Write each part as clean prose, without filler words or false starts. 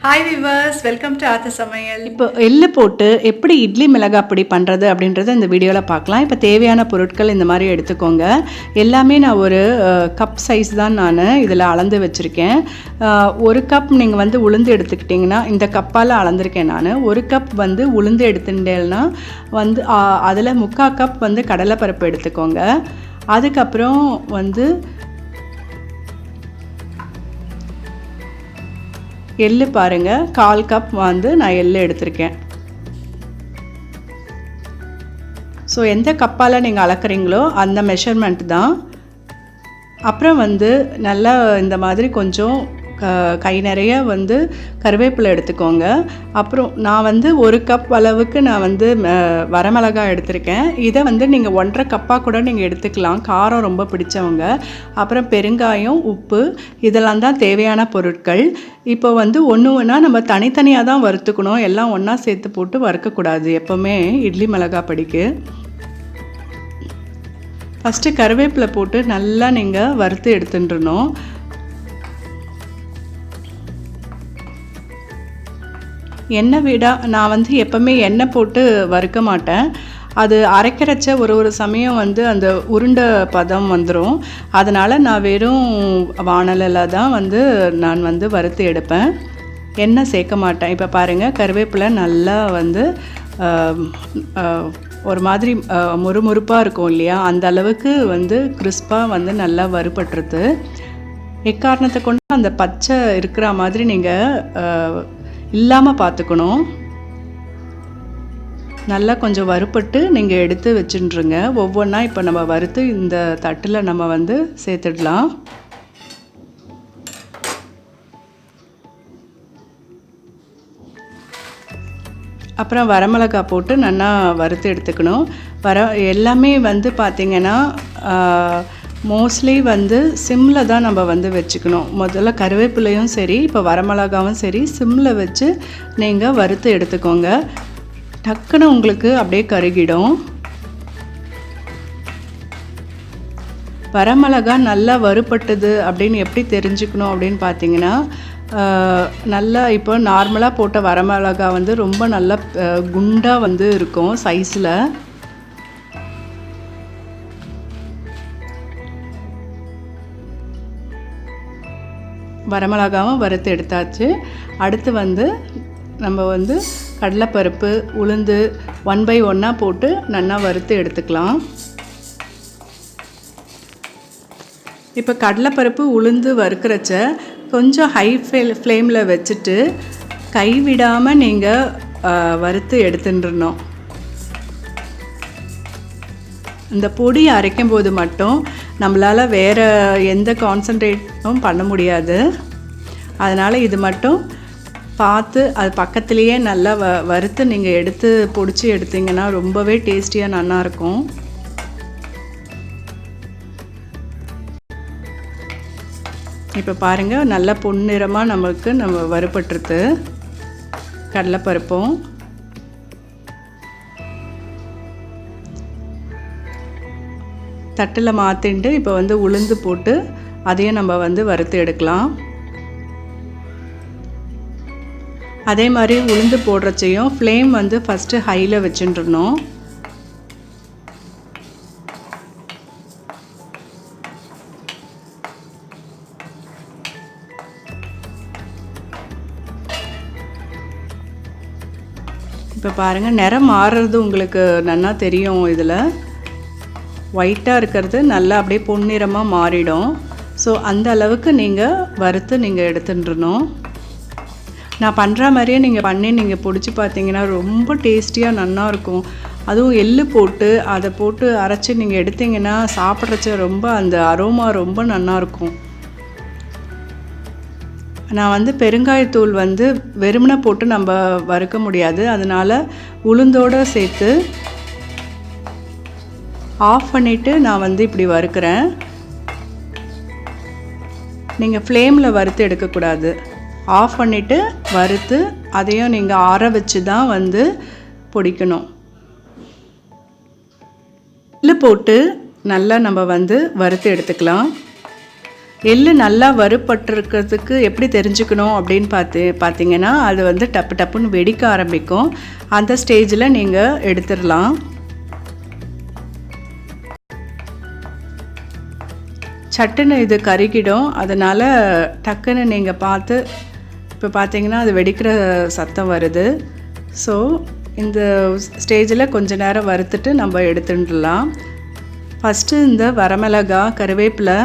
Hi viewers, welcome to ஆத்husamayal. இப்போ எள்ளு போட்டு எப்படி இட்லி மிளகாய் பொடி பண்ணுறது அப்படின்றத இந்த வீடியோவில் பார்க்கலாம். இப்போ தேவையான பொருட்கள் இந்த மாதிரி எடுத்துக்கோங்க. எல்லாமே நான் ஒரு கப் சைஸ் தான் நான் இதில் அளந்து வச்சுருக்கேன். ஒரு கப் நீங்கள் வந்து உளுந்து எடுத்துக்கிட்டிங்கன்னா இந்த கப்பால் அளந்திருக்கேன் நான். ஒரு கப் வந்து உளுந்து எடுத்துட்டேன்னா வந்து அதில் 3/4 கப் வந்து கடலைப்பருப்பு எடுத்துக்கோங்க. அதுக்கப்புறம் வந்து எள்ளு பாருங்கள், 1/4 கப் வந்து நான் எள்ளு எடுத்திருக்கேன். ஸோ எந்த கப்பால் நீங்கள் அளக்குறீங்களோ அந்த மெஷர்மெண்ட் தான். அப்புறம் வந்து நல்லா இந்த மாதிரி கொஞ்சம் கை நிறைய வந்து கருவேப்பிலை எடுத்துக்கோங்க. அப்புறம் நான் வந்து 1 கப் அளவுக்கு நான் வந்து வரமிளகாய் எடுத்திருக்கேன். இதை வந்து நீங்கள் 1.5 கப்பாக கூட நீங்கள் எடுத்துக்கலாம், காரம் ரொம்ப பிடிச்சவங்க. அப்புறம் பெருங்காயம், உப்பு, இதெல்லாம் தான் தேவையான பொருட்கள். இப்போ வந்து ஒன்று ஒன்றா நம்ம தனித்தனியாக தான் வறுத்துக்கணும், எல்லாம் ஒன்றா சேர்த்து போட்டு வறுக்கக்கூடாது எப்போவுமே இட்லி மிளகாய் பொடிக்கு. ஃபஸ்ட்டு கருவேப்பிலை போட்டு நல்லா நீங்கள் வறுத்து எடுத்துட்டுருணும். எண்ணெய் விட நான் வந்து எப்போவுமே எண்ணெய் போட்டு வறுக்க மாட்டேன். அது அரைக்கிறச்ச ஒரு சமயம் வந்து அந்த உருண்டை பதம் வந்துடும். அதனால் நான் வெறும் வாணலில் தான் வந்து நான் வந்து வறுத்து எடுப்பேன், எண்ணெய் சேர்க்க மாட்டேன். இப்போ பாருங்கள், கருவேப்பிலை நல்லா வந்து ஒரு மாதிரி முறுமுறுப்பாக இருக்கும் இல்லையா, அந்த அளவுக்கு வந்து கிறிஸ்பாக வந்து நல்லா வறுபட்டுருது. எக்காரணத்தை கொண்டு அந்த பச்சை இருக்கிற மாதிரி நீங்கள் இல்லாமல் பார்த்துக்கணும். நல்லா கொஞ்சம் வறுப்பட்டு நீங்கள் எடுத்து வச்சுட்டுருங்க. ஒவ்வொன்றா இப்போ நம்ம வறுத்து இந்த தட்டில் நம்ம வந்து சேர்த்துடலாம். அப்புறம் வரமிளகாய் போட்டு நல்லா வறுத்து எடுத்துக்கணும். எல்லாமே வந்து பார்த்திங்கன்னா மோஸ்ட்லி வந்து சிம்மில் தான் நம்ம வந்து வச்சுக்கணும். முதல்ல கருவேப்பிலையும் சரி, இப்போ வரமிளகாவும் சரி, சிம்மில் வச்சு நீங்கள் வறுத்து எடுத்துக்கோங்க. டக்குன்னு உங்களுக்கு அப்படியே கருகிடும். வரமிளகா நல்லா வறுபட்டது அப்படின்னு எப்படி தெரிஞ்சுக்கணும் அப்படின்னு பார்த்தீங்கன்னா, நல்லா இப்போ நார்மலாக போட்ட வரமிளகா வந்து ரொம்ப நல்லா குண்டாக வந்து இருக்கும் சைஸில். வரமிளகாவும் வறுத்து எடுத்தாச்சு. அடுத்து வந்து நம்ம வந்து கடலைப்பருப்பு, உளுந்து 1/1 போட்டு நல்லா வறுத்து எடுத்துக்கலாம். இப்போ கடலைப்பருப்பு, உளுந்து வறுக்கிறச்ச கொஞ்சம் ஹை ஃப்ளேமில் வச்சுட்டு கைவிடாமல் நீங்கள் வறுத்து எடுத்துட்டுருணும். இந்த பொடி அரைக்கும் போது மட்டும் நம்மளால் வேறு எந்த கான்சன்ட்ரேட்டும் பண்ண முடியாது. அதனால் இது மட்டும் பார்த்து அது பக்கத்துலேயே நல்லா வறுத்து நீங்கள் எடுத்து பொடிச்சு எடுத்திங்கன்னா ரொம்பவே டேஸ்டியாக நல்லாயிருக்கும். இப்போ பாருங்கள், நல்லா பொன்னிறமாக நம்ம வறுபட்டுருது கடலைப்பருப்பும். தட்டில் மாற்றிட்டு இப்போ வந்து உளுந்து போட்டு அதையும் நம்ம வந்து வறுத்து எடுக்கலாம். அதே மாதிரி உளுந்து போடுறச்சையும் ஃப்ளேம் வந்து ஃபஸ்ட்டு ஹையில் வச்சுட்டுருணும். இப்போ பாருங்கள், நிறம் மாறுறது உங்களுக்கு நல்லா தெரியும். இதில் ஒயிட்டாக இருக்கிறது நல்லா அப்படியே பொன்னிறமாக மாறிடும். ஸோ அந்த அளவுக்கு நீங்கள் வறுத்து நீங்கள் எடுத்துட்டுருணும். நான் பண்ணுற மாதிரியே நீங்கள் பண்ணி நீங்கள் பிடிச்சி பார்த்தீங்கன்னா ரொம்ப டேஸ்டியாக நல்லாயிருக்கும். அதுவும் எள்ளு போட்டு அதை போட்டு அரைச்சி நீங்கள் எடுத்திங்கன்னா சாப்பிட்றச்ச ரொம்ப அந்த அரோமா ரொம்ப நல்லாயிருக்கும். நான் வந்து பெருங்காயத்தூள் வந்து வெறுமனை போட்டு நம்ம வறுக்க முடியாது, அதனால் உளுந்தோடு சேர்த்து ஆஃப் பண்ணிவிட்டு நான் வந்து இப்படி வறுக்கிறேன். நீங்கள் ஃப்ளேமில் வறுத்து எடுக்கக்கூடாது, ஆஃப் பண்ணிவிட்டு வறுத்து அதையும் நீங்கள் ஆற வச்சு தான் வந்து பொடிக்கணும். எள்ளு போட்டு நல்லா நம்ம வந்து வறுத்து எடுத்துக்கலாம். எள்ளு நல்லா வறுபட்டிருக்கிறதுக்கு எப்படி தெரிஞ்சுக்கணும் அப்படின்னு பார்த்தீங்கன்னா அது வந்து டப்பு டப்புன்னு வெடிக்க ஆரம்பிக்கும். அந்த ஸ்டேஜில் நீங்கள் எடுத்துடலாம். சட்டுன்னு இது கருகிடும். அதனால் டக்குன்னு நீங்கள் பார்த்து இப்போ பார்த்தீங்கன்னா அது வெடிக்கிற சத்தம் வருது. ஸோ இந்த ஸ்டேஜில் கொஞ்ச நேரம் வறுத்துட்டு நம்ம எடுத்துடலாம். ஃபஸ்ட்டு இந்த வரமிளகாய், கருவேப்பிலை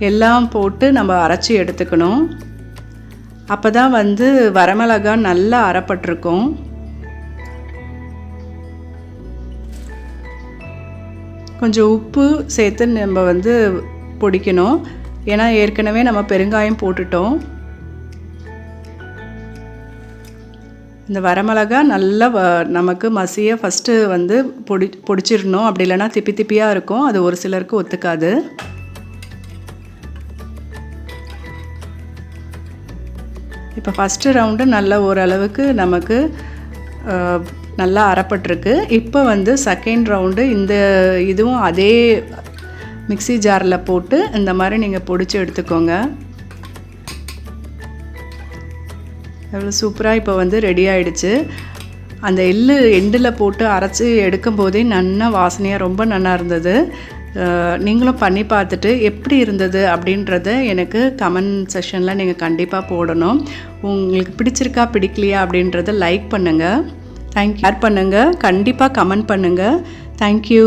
எல்லாம் போட்டு நம்ம அரைச்சி எடுத்துக்கணும். அப்போ தான் வந்து வரமிளகாய் நல்லா அரைப்பட்டிருக்கும். கொஞ்சம் உப்பு சேர்த்து நம்ம வந்து பொடிக்கணும். ஏன்னா ஏற்கனவே நம்ம பெருங்காயம் போட்டுட்டோம். இந்த வரமிளகா நல்லா நமக்கு மசிய ஃபஸ்ட்டு வந்து பொடிச்சிடணும். அப்படி இல்லைன்னா திப்பி திப்பியாக இருக்கும். அது ஒரு சிலருக்கு ஒத்துக்காது. இப்போ ஃபஸ்ட்டு ரவுண்டு நல்ல ஓரளவுக்கு நமக்கு நல்லா அரைப்பட்டிருக்கு. இப்போ வந்து செகண்ட் ரவுண்டு இதுவும் அதே மிக்ஸி ஜாரில் போட்டு இந்த மாதிரி நீங்கள் பொடிச்சு எடுத்துக்கோங்க. எவ்வளோ சூப்பராக இப்போ வந்து ரெடி ஆகிடுச்சு. அந்த எள்ளு எண்டில் போட்டு அரைச்சி எடுக்கும் போதே நல்லா வாசனையாக ரொம்ப நல்லா இருந்தது. நீங்களும் பண்ணி பார்த்துட்டு எப்படி இருந்தது அப்படின்றத எனக்கு கமெண்ட் செக்ஷனில் நீங்கள் கண்டிப்பாக போடணும். உங்களுக்கு பிடிச்சிருக்கா பிடிக்கலையா அப்படின்றத லைக் பண்ணுங்கள். தேங்க்யூ. ஷேர் பண்ணுங்கள். கண்டிப்பாக கமெண்ட் பண்ணுங்கள். தேங்க்யூ.